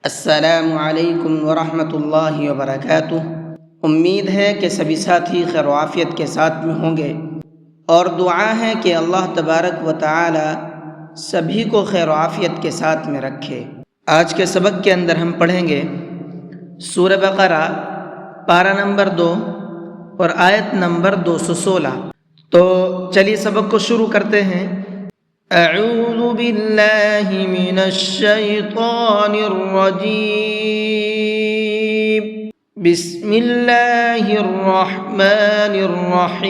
السلام علیکم ورحمۃ اللہ وبرکاتہ۔ امید ہے کہ سبھی ساتھی خیر و عافیت کے ساتھ میں ہوں گے، اور دعا ہے کہ اللہ تبارک و تعالی سبھی کو خیر و عافیت کے ساتھ میں رکھے۔ آج کے سبق کے اندر ہم پڑھیں گے سورہ بقرہ پارہ نمبر 2 اور آیت نمبر 216۔ تو چلیے سبق کو شروع کرتے ہیں۔ اعوذ باللہ من الشیطان الرجیم، بسم اللہ الرحمن الرحیم۔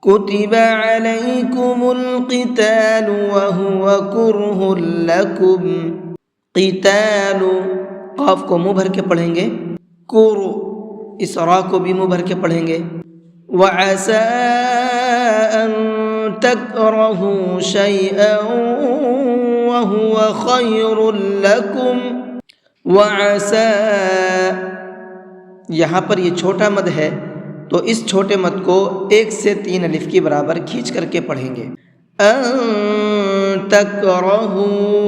کتب علیکم القتال وهو کرہ لکم۔ قتال، قاف کو منہ بھر کے پڑھیں گے، کرو، اس را کو بھی منہ بھر کے پڑھیں گے۔ وَعَسَىٰ أَن تَكْرَهُوا شَيْئًا وَهُوَ خَيْرٌ لَكُمْ وَعَسَىٰ، یہاں پر یہ چھوٹا مد ہے تو اس چھوٹے مد کو 1 سے 3 الف کے برابر کھینچ کر کے پڑھیں گے۔ أَن تَكْرَهُوا،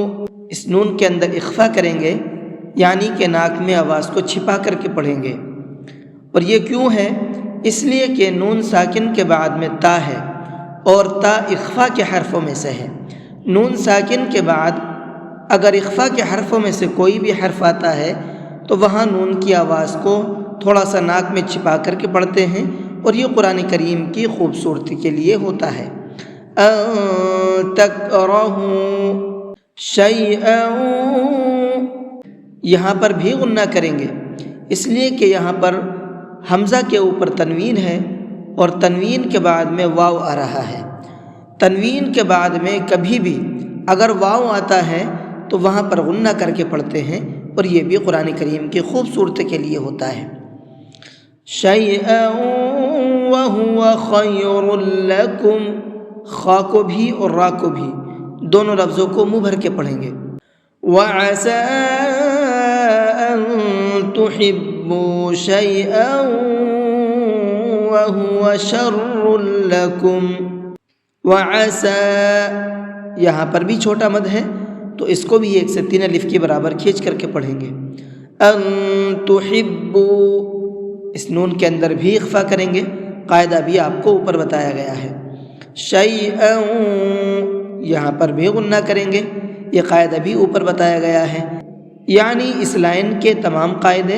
اس نون کے اندر اخفا کریں گے، یعنی کہ ناک میں آواز کو چھپا کر کے پڑھیں گے۔ اور یہ کیوں ہے؟ اس لیے کہ نون ساکن کے بعد میں تا ہے، اور تا اخفا کے حرفوں میں سے ہے۔ نون ساکن کے بعد اگر اخفا کے حرفوں میں سے کوئی بھی حرف آتا ہے تو وہاں نون کی آواز کو تھوڑا سا ناک میں چھپا کر کے پڑھتے ہیں، اور یہ قرآن کریم کی خوبصورتی کے لیے ہوتا ہے۔ أَن تَكْرَهُوا شَيْئًا، یہاں پر بھی غنہ کریں گے، اس لیے کہ یہاں پر حمزہ کے اوپر تنوین ہے، اور تنوین کے بعد میں واو آ رہا ہے۔ تنوین کے بعد میں کبھی بھی اگر واو آتا ہے تو وہاں پر غنہ کر کے پڑھتے ہیں، اور یہ بھی قرآن کریم کی خوبصورتی کے لیے ہوتا ہے۔ شیئا وہو خیر لکم، خا کو بھی اور را کو بھی، دونوں لفظوں کو منہ بھر کے پڑھیں گے۔ وعسى أن تحبوا شيئا وهو شر لكم، وعسى، یہاں پر بھی چھوٹا مد ہے تو اس کو بھی 1 سے 3 الف کے برابر کھینچ کر کے پڑھیں گے۔ ان تحبوا، اس نون کے اندر بھی اخفا کریں گے، قاعدہ بھی آپ کو اوپر بتایا گیا ہے۔ شیئا، یہاں پر بھی غنہ کریں گے، یہ قاعدہ بھی اوپر بتایا گیا ہے۔ یعنی اس لائن کے تمام قاعدے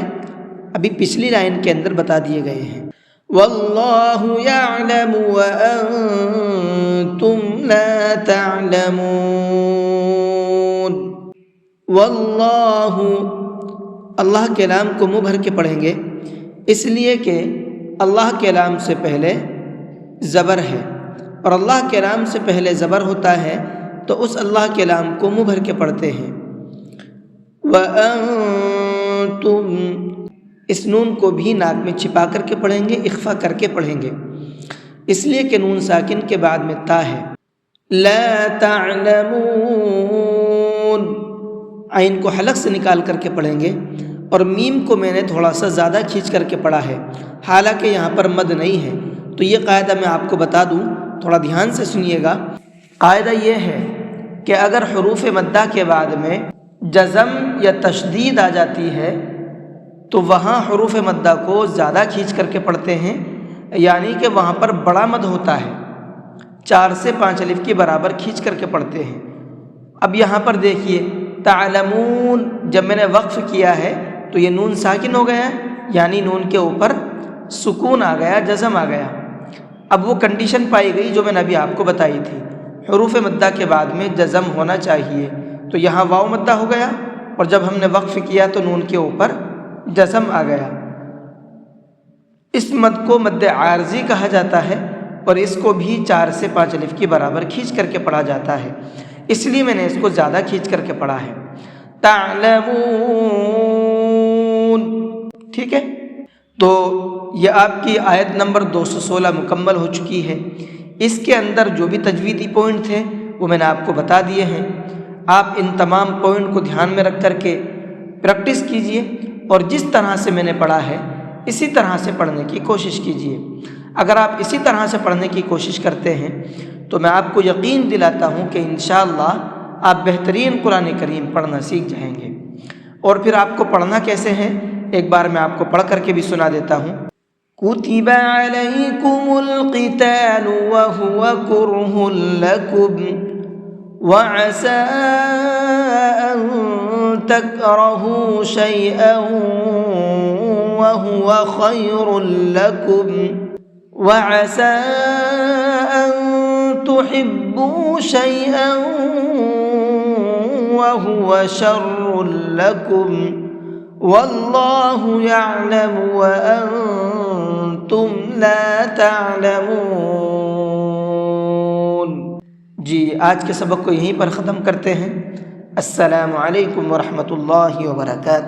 ابھی پچھلی لائن کے اندر بتا دیے گئے ہیں۔ واللہ یعلم وانتم لا تعلمون۔ واللہ، اللہ کے لام کو منہ بھر کے پڑھیں گے، اس لیے کہ اللہ کے لام سے پہلے زبر ہے، اور اللہ کے لام سے پہلے زبر ہوتا ہے تو اس اللہ کے لام کو منہ بھر کے پڑھتے ہیں۔ وَأَنتُمْ، اس نون کو بھی ناک میں چھپا کر کے پڑھیں گے، اخفا کر کے پڑھیں گے، اس لیے کہ نون ساکن کے بعد میں تا ہے۔ لا تعلمون، عین کو حلق سے نکال کر کے پڑھیں گے، اور میم کو میں نے تھوڑا سا زیادہ کھینچ کر کے پڑھا ہے، حالانکہ یہاں پر مد نہیں ہے۔ تو یہ قاعدہ میں آپ کو بتا دوں، تھوڑا دھیان سے سنیے گا۔ قاعدہ یہ ہے کہ اگر حروف مدہ کے بعد میں جزم یا تشدید آ جاتی ہے تو وہاں حروف مدہ کو زیادہ کھینچ کر کے پڑھتے ہیں، یعنی کہ وہاں پر بڑا مد ہوتا ہے، 4 سے 5 الف کے برابر کھینچ کر کے پڑھتے ہیں۔ اب یہاں پر دیکھیے تعلمون، جب میں نے وقف کیا ہے تو یہ نون ساکن ہو گیا، یعنی نون کے اوپر سکون آ گیا، جزم آ گیا۔ اب وہ کنڈیشن پائی گئی جو میں نے ابھی آپ کو بتائی تھی، حروف مدہ کے بعد میں جزم ہونا چاہیے، تو یہاں واو مدہ ہو گیا، اور جب ہم نے وقف کیا تو نون کے اوپر جزم آ گیا۔ اس مد کو مد عارضی کہا جاتا ہے، اور اس کو بھی 4 سے 5 الف کے برابر کھینچ کر کے پڑھا جاتا ہے، اس لیے میں نے اس کو زیادہ کھینچ کر کے پڑھا ہے۔ تعلمون، ٹھیک ہے؟ تو یہ آپ کی آیت نمبر 216 مکمل ہو چکی ہے۔ اس کے اندر جو بھی تجویدی پوائنٹ تھے وہ میں نے آپ کو بتا دیے ہیں۔ آپ ان تمام پوائنٹ کو دھیان میں رکھ کر کے پریکٹس کیجئے، اور جس طرح سے میں نے پڑھا ہے اسی طرح سے پڑھنے کی کوشش کیجئے۔ اگر آپ اسی طرح سے پڑھنے کی کوشش کرتے ہیں تو میں آپ کو یقین دلاتا ہوں کہ انشاءاللہ آپ بہترین قرآن کریم پڑھنا سیکھ جائیں گے۔ اور پھر آپ کو پڑھنا کیسے ہیں، ایک بار میں آپ کو پڑھ کر کے بھی سنا دیتا ہوں۔ کتب علیکم القتال وهو کرہ لکم وعسى أن تكرهوا شيئا وهو خير لكم وعسى أن تحبوا شيئا وهو شر لكم والله يعلم وأنتم لا تعلمون۔ جی آج کے سبق کو یہیں پر ختم کرتے ہیں۔ السلام علیکم ورحمۃ اللہ وبرکاتہ۔